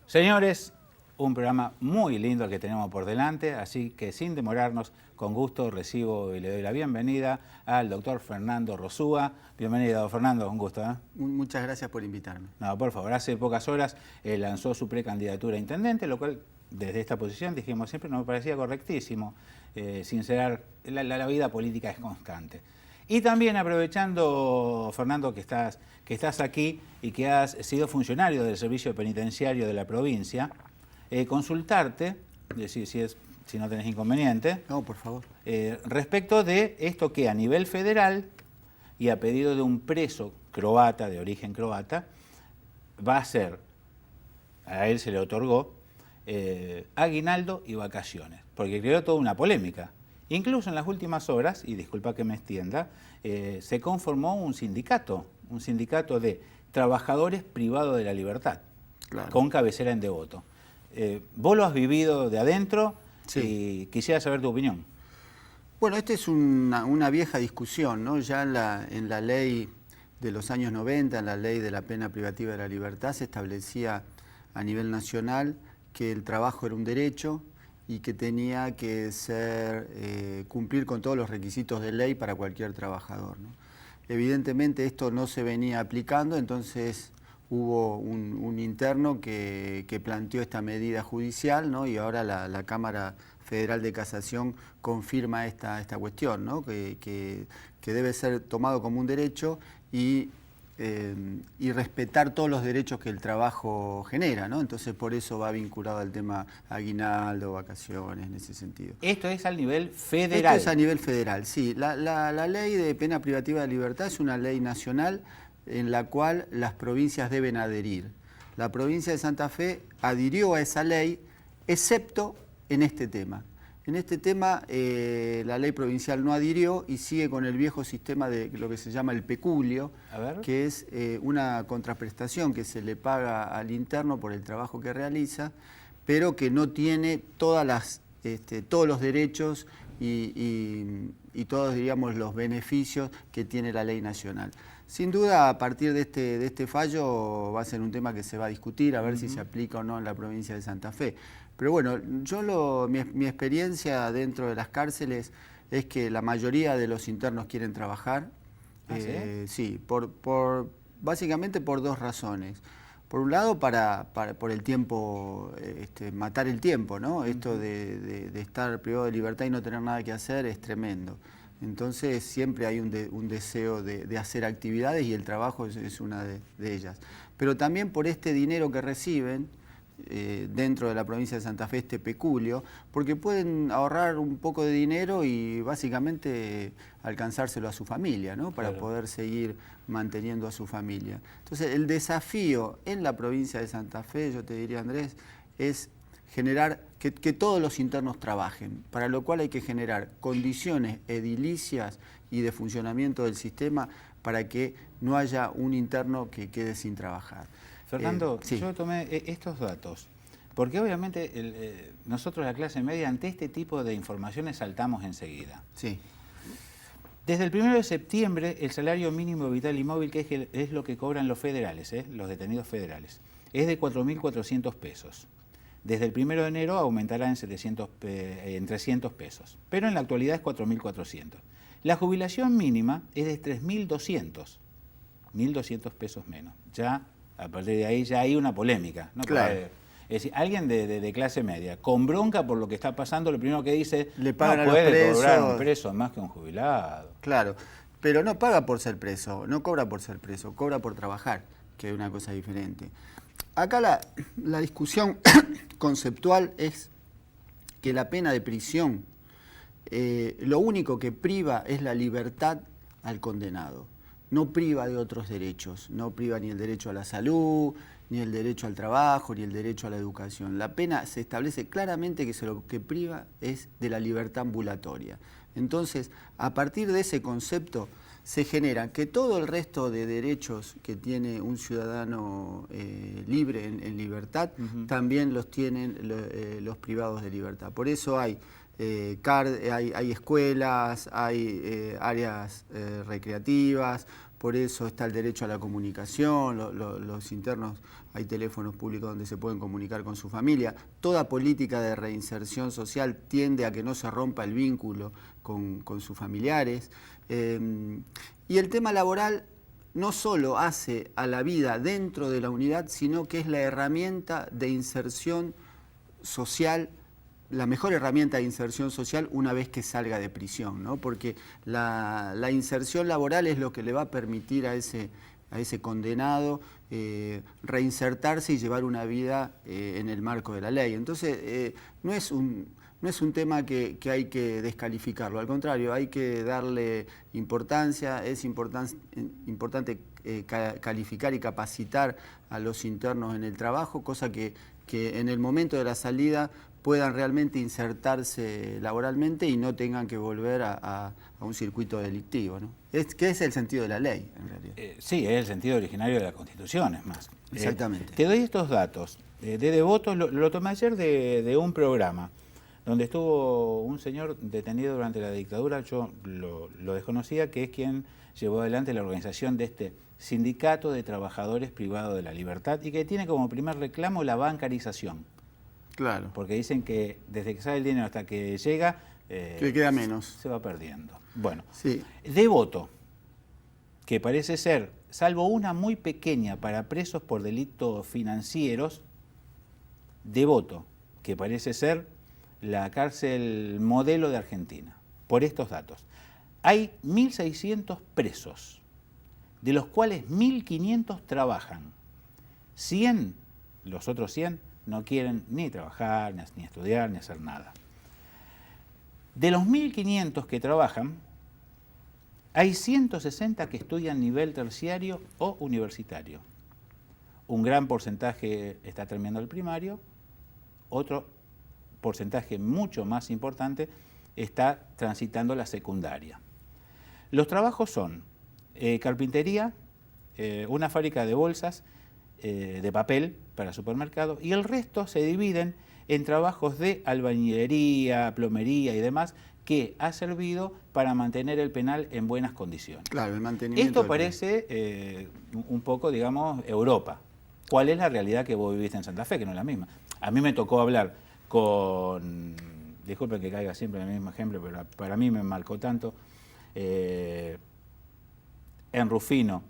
Señores, un programa muy lindo el que tenemos por delante, así que sin demorarnos, con gusto recibo y le doy la bienvenida al doctor Fernando Rosúa. Bienvenido, Fernando, un gusto. Muchas gracias por invitarme. No, por favor, hace pocas horas lanzó su precandidatura a intendente, lo cual desde esta posición dijimos siempre nos parecía correctísimo. Sincerar, la vida política es constante. Y también aprovechando, Fernando, que estás aquí y que has sido funcionario del Servicio Penitenciario de la provincia, consultarte, decir si no tenés inconveniente. No, por favor. Respecto de esto que a nivel federal y a pedido de un preso croata, de origen croata, va a ser, a él se le otorgó, aguinaldo y vacaciones, porque creó toda una polémica. Incluso en las últimas horas, y disculpa que me extienda, se conformó un sindicato de trabajadores privados de la libertad, claro, con cabecera en Devoto. Vos lo has vivido de adentro, sí, y quisiera saber tu opinión. Bueno, esta es una vieja discusión, ¿no? Ya en la ley de los años 90, en la ley de la pena privativa de la libertad, se establecía a nivel nacional que el trabajo era un derecho y que tenía que cumplir con todos los requisitos de ley para cualquier trabajador, ¿no? Evidentemente esto no se venía aplicando, entonces hubo un interno que planteó esta medida judicial, ¿no? Y ahora la Cámara Federal de Casación confirma esta cuestión, ¿no? que debe ser tomado como un derecho y respetar todos los derechos que el trabajo genera, ¿no? Entonces por eso va vinculado al tema aguinaldo, vacaciones, en ese sentido. Esto es al nivel federal. Esto es a nivel federal, sí. La ley de pena privativa de libertad es una ley nacional en la cual las provincias deben adherir. La provincia de Santa Fe adhirió a esa ley, excepto en este tema. En este tema la ley provincial no adhirió y sigue con el viejo sistema de lo que se llama el peculio, que es una contraprestación que se le paga al interno por el trabajo que realiza, pero que no tiene todos los derechos y todos, digamos, los beneficios que tiene la ley nacional. Sin duda, a partir de este fallo va a ser un tema que se va a discutir, a ver si se aplica o no en la provincia de Santa Fe. Pero bueno, mi experiencia dentro de las cárceles es que la mayoría de los internos quieren trabajar. ¿Ah, sí? Sí, básicamente por dos razones. Por un lado, por el tiempo, matar el tiempo, ¿no? Esto de estar privado de libertad y no tener nada que hacer es tremendo. Entonces siempre hay un deseo de hacer actividades y el trabajo es una de ellas. Pero también por este dinero que reciben dentro de la provincia de Santa Fe, este peculio, porque pueden ahorrar un poco de dinero y básicamente alcanzárselo a su familia, ¿no? Para poder seguir manteniendo a su familia. Entonces el desafío en la provincia de Santa Fe, yo te diría, Andrés, es generar que todos los internos trabajen, para lo cual hay que generar condiciones edilicias y de funcionamiento del sistema para que no haya un interno que quede sin trabajar. Fernando, sí. Yo tomé estos datos, porque obviamente nosotros la clase media ante este tipo de informaciones saltamos enseguida. Sí. Desde el 1 de septiembre el salario mínimo vital y móvil, que es lo que cobran los federales, los detenidos federales, es de 4.400 pesos. Desde el 1 de enero aumentará en 300 pesos, pero en la actualidad es 4.400. La jubilación mínima es de 3.200, 1.200 pesos menos. Ya, a partir de ahí ya hay una polémica, ¿no? Claro. Es decir, alguien de clase media, con bronca por lo que está pasando, lo primero que dice, le pagan no a los puede presos, cobrar un preso más que un jubilado. Claro, pero no paga por ser preso, no cobra por ser preso, cobra por trabajar, que es una cosa diferente. Acá la discusión conceptual es que la pena de prisión lo único que priva es la libertad al condenado. No priva de otros derechos, no priva ni el derecho a la salud, ni el derecho al trabajo, ni el derecho a la educación. La pena se establece claramente que lo que priva es de la libertad ambulatoria. Entonces, a partir de ese concepto, se genera que todo el resto de derechos que tiene un ciudadano libre en libertad, también los tienen los privados de libertad. Por eso hay escuelas, hay áreas recreativas, por eso está el derecho a la comunicación, los internos, hay teléfonos públicos donde se pueden comunicar con su familia. Toda política de reinserción social tiende a que no se rompa el vínculo con sus familiares. Y el tema laboral no solo hace a la vida dentro de la unidad, sino que es la herramienta de inserción social, la mejor herramienta de inserción social una vez que salga de prisión, ¿no? Porque la inserción laboral es lo que le va a permitir a ese condenado reinsertarse y llevar una vida en el marco de la ley. Entonces, no es un tema que hay que descalificarlo, al contrario, hay que darle importancia, es importante calificar y capacitar a los internos en el trabajo, cosa que en el momento de la salida puedan realmente insertarse laboralmente y no tengan que volver a un circuito delictivo, ¿no? Que es el sentido de la ley, en realidad. Sí, es el sentido originario de la Constitución, es más. Exactamente. Te doy estos datos. De Devoto lo tomé ayer de un programa donde estuvo un señor detenido durante la dictadura, yo lo desconocía, que es quien llevó adelante la organización de este Sindicato de Trabajadores Privados de la Libertad y que tiene como primer reclamo la bancarización. Claro. Porque dicen que desde que sale el dinero hasta que llega, que queda menos. Se va perdiendo. Bueno, sí. Devoto, que parece ser, salvo una muy pequeña para presos por delitos financieros, Devoto, que parece ser la cárcel modelo de Argentina, por estos datos. Hay 1.600 presos, de los cuales 1.500 trabajan. 100, los otros 100, no quieren ni trabajar, ni estudiar, ni hacer nada. De los 1.500 que trabajan, hay 160 que estudian nivel terciario o universitario. Un gran porcentaje está terminando el primario, otro porcentaje mucho más importante está transitando la secundaria. Los trabajos son carpintería, una fábrica de bolsas, de papel para supermercados, y el resto se dividen en trabajos de albañilería, plomería y demás, que ha servido para mantener el penal en buenas condiciones. Claro, el mantenimiento. Esto parece un poco, digamos, Europa. ¿Cuál es la realidad que vos viviste en Santa Fe? Que no es la misma. A mí me tocó hablar con, disculpen que caiga siempre en el mismo ejemplo, pero para mí me marcó tanto, en Rufino,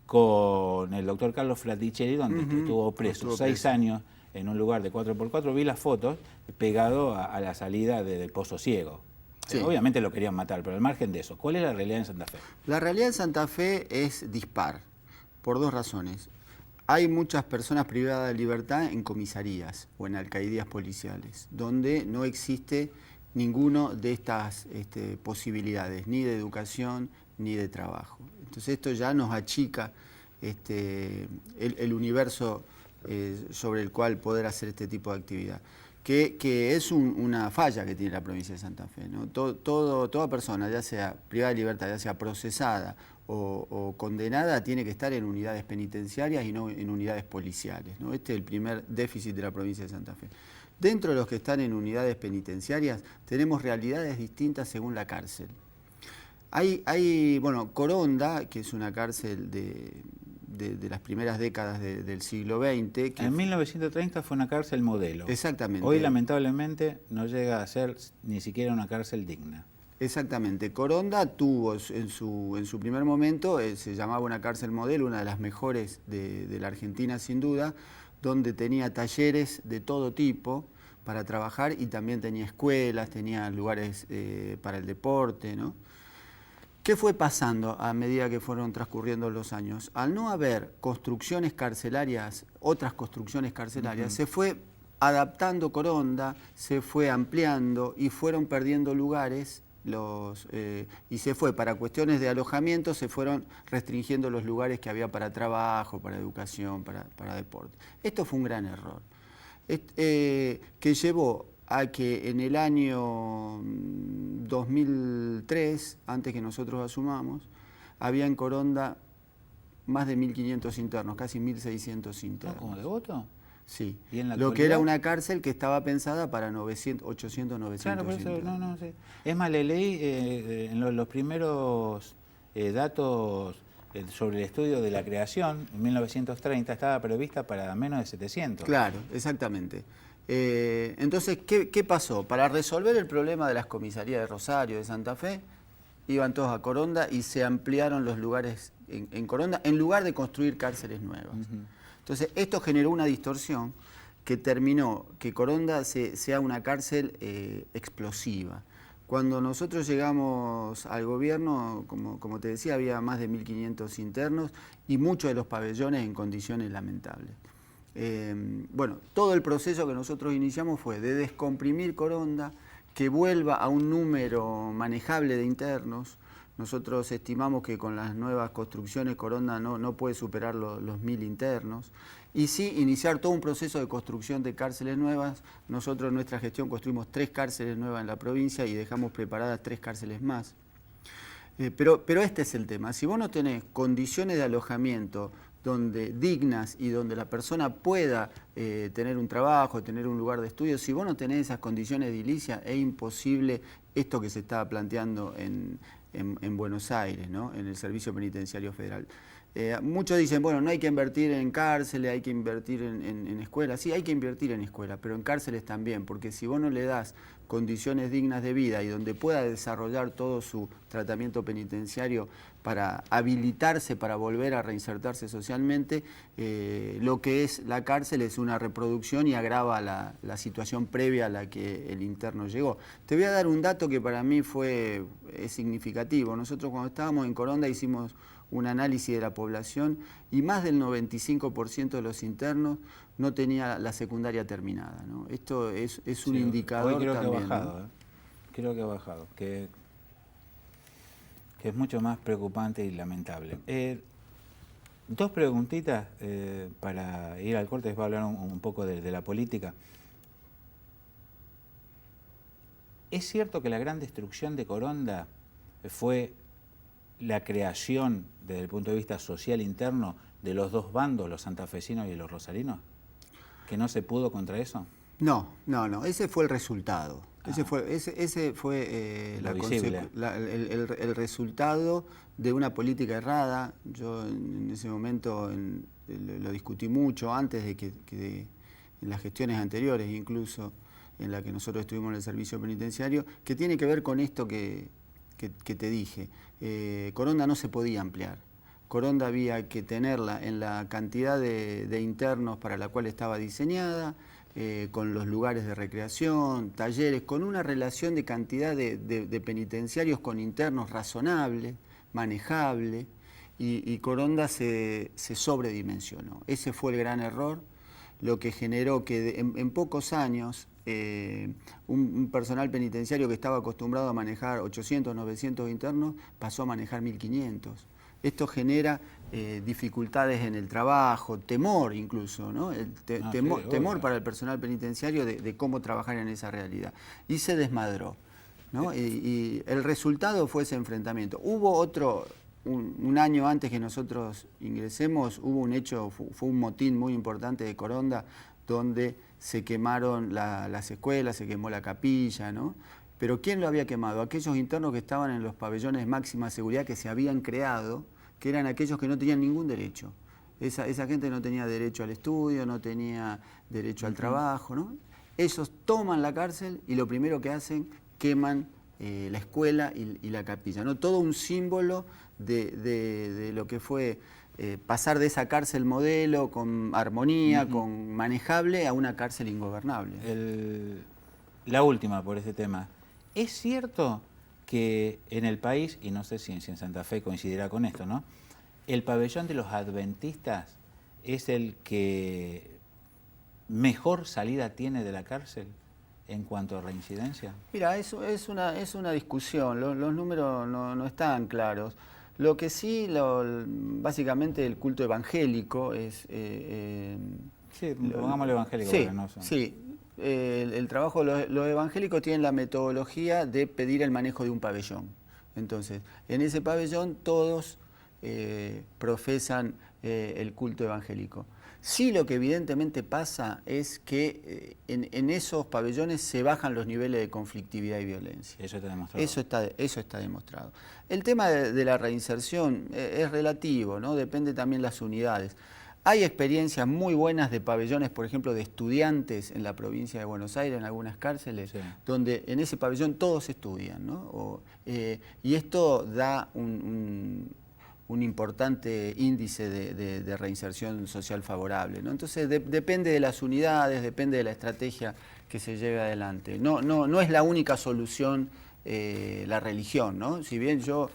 con el doctor Carlos Fraticelli, donde estuvo preso 6 años en un lugar de 4x4, vi las fotos pegado a la salida del Pozo Ciego. Sí. Obviamente lo querían matar, pero al margen de eso, ¿cuál es la realidad en Santa Fe? La realidad en Santa Fe es dispar, por dos razones. Hay muchas personas privadas de libertad en comisarías o en alcaldías policiales, donde no existe ninguno de estas posibilidades, ni de educación ni de trabajo. Entonces esto ya nos achica el universo sobre el cual poder hacer este tipo de actividad, que es una falla que tiene la provincia de Santa Fe, ¿no? Toda persona, ya sea privada de libertad, ya sea procesada o condenada, tiene que estar en unidades penitenciarias y no en unidades policiales, ¿no? Este es el primer déficit de la provincia de Santa Fe. Dentro de los que están en unidades penitenciarias tenemos realidades distintas según la cárcel. Bueno, Coronda, que es una cárcel de las primeras décadas del siglo XX. En 1930 fue una cárcel modelo. Exactamente. Hoy lamentablemente no llega a ser ni siquiera una cárcel digna. Exactamente. Coronda tuvo en su primer momento, se llamaba una cárcel modelo, una de las mejores de la Argentina sin duda, donde tenía talleres de todo tipo para trabajar y también tenía escuelas, tenía lugares para el deporte, ¿no? ¿Qué fue pasando a medida que fueron transcurriendo los años? Al no haber construcciones carcelarias, otras construcciones carcelarias, se fue adaptando Coronda, se fue ampliando y fueron perdiendo lugares y se fue, para cuestiones de alojamiento, se fueron restringiendo los lugares que había para trabajo, para educación, para deporte. Esto fue un gran error, que llevó a que en el año 2003, antes que nosotros asumamos, había en Coronda más de 1.500 internos, casi 1.600 internos. ¿Como Devoto? Sí, ¿Y en la lo actualidad? Que era una cárcel que estaba pensada para 800, 900 Claro, por eso, internos. sí. Es más, le leí en los primeros datos sobre el estudio de la creación, en 1930 estaba prevista para menos de 700. Claro, exactamente. Entonces, ¿qué pasó? Para resolver el problema de las comisarías de Rosario, de Santa Fe, iban todos a Coronda y se ampliaron los lugares en Coronda en lugar de construir cárceles nuevas. Entonces, esto generó una distorsión que terminó que Coronda sea una cárcel explosiva. Cuando nosotros llegamos al gobierno, como te decía, había más de 1.500 internos y muchos de los pabellones en condiciones lamentables. Bueno, todo el proceso que nosotros iniciamos fue de descomprimir Coronda, que vuelva a un número manejable de internos. Nosotros estimamos que con las nuevas construcciones Coronda no puede superar los 1.000 internos. Y sí, iniciar todo un proceso de construcción de cárceles nuevas. Nosotros en nuestra gestión construimos 3 cárceles nuevas en la provincia y dejamos preparadas 3 cárceles más. Pero este es el tema. Si vos no tenés condiciones de alojamiento dignas y donde la persona pueda tener un trabajo, tener un lugar de estudio, si vos no tenés esas condiciones edilicias, es imposible esto que se está planteando en Buenos Aires, ¿no? En el Servicio Penitenciario Federal. Muchos dicen, bueno, no hay que invertir en cárceles, hay que invertir en escuelas. Sí, hay que invertir en escuelas, pero en cárceles también, porque si vos no le das condiciones dignas de vida y donde pueda desarrollar todo su tratamiento penitenciario para habilitarse, para volver a reinsertarse socialmente, lo que es la cárcel es una reproducción y agrava la situación previa a la que el interno llegó. Te voy a dar un dato que para mí es significativo. Nosotros cuando estábamos en Coronda hicimos un análisis de la población y más del 95% de los internos no tenía la secundaria terminada, ¿no? Esto es un indicador hoy creo también. Que ha bajado, ¿no? Creo que ha bajado, que es mucho más preocupante y lamentable. 2 preguntitas para ir al corte, después hablar un poco de la política. ¿Es cierto que la gran destrucción de Coronda fue la creación, desde el punto de vista social interno, de los 2 bandos, los santafesinos y los rosarinos? ¿Que no se pudo contra eso? No, ese fue el resultado. Ese fue el resultado de una política errada. Yo en ese momento lo discutí mucho antes de que en las gestiones anteriores, incluso en la que nosotros estuvimos en el servicio penitenciario, que tiene que ver con esto que te dije. Coronda no se podía ampliar. Coronda había que tenerla en la cantidad de internos para la cual estaba diseñada, con los lugares de recreación, talleres, con una relación de cantidad de penitenciarios con internos razonable, manejable, y Coronda se sobredimensionó. Ese fue el gran error, lo que generó que en pocos años un personal penitenciario que estaba acostumbrado a manejar 800, 900 internos pasó a manejar 1.500. Esto genera dificultades en el trabajo, temor incluso, ¿no? Temor para el personal penitenciario de cómo trabajar en esa realidad. Y se desmadró, ¿no? Y el resultado fue ese enfrentamiento. Hubo otro, un año antes que nosotros ingresemos, hubo un hecho, fue un motín muy importante de Coronda, donde se quemaron las escuelas, se quemó la capilla, ¿no? Pero ¿quién lo había quemado? Aquellos internos que estaban en los pabellones de máxima seguridad que se habían creado, que eran aquellos que no tenían ningún derecho. Esa gente no tenía derecho al estudio, no tenía derecho al trabajo, ¿no? Ellos toman la cárcel y lo primero que hacen, queman la escuela y la capilla, ¿no? Todo un símbolo de lo que fue pasar de esa cárcel modelo con armonía, con manejable, a una cárcel ingobernable. La última por este tema. ¿Es cierto que en el país, y no sé si en Santa Fe coincidirá con esto, ¿no? El pabellón de los adventistas es el que mejor salida tiene de la cárcel en cuanto a reincidencia? Mira, eso es una discusión, los números no están claros. Lo que sí, básicamente el culto evangélico es... sí, pongámoslo evangélico. Sí, porque no son... sí. El trabajo, los evangélicos tienen la metodología de pedir el manejo de un pabellón. Entonces, en ese pabellón todos profesan el culto evangélico. Sí, lo que evidentemente pasa es que en esos pabellones se bajan los niveles de conflictividad y violencia. Eso está demostrado. Eso está demostrado. El tema de la reinserción es relativo, ¿no? Depende también de las unidades. Hay experiencias muy buenas de pabellones, por ejemplo, de estudiantes en la provincia de Buenos Aires, en algunas cárceles, sí, donde en ese pabellón todos estudian, ¿no? Y esto da un importante índice de reinserción social favorable, ¿no? Entonces depende de las unidades, depende de la estrategia que se lleve adelante. No es la única solución la religión, ¿no? Si bien yo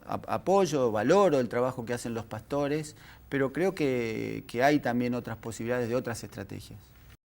apoyo, valoro el trabajo que hacen los pastores, pero creo que hay también otras posibilidades de otras estrategias.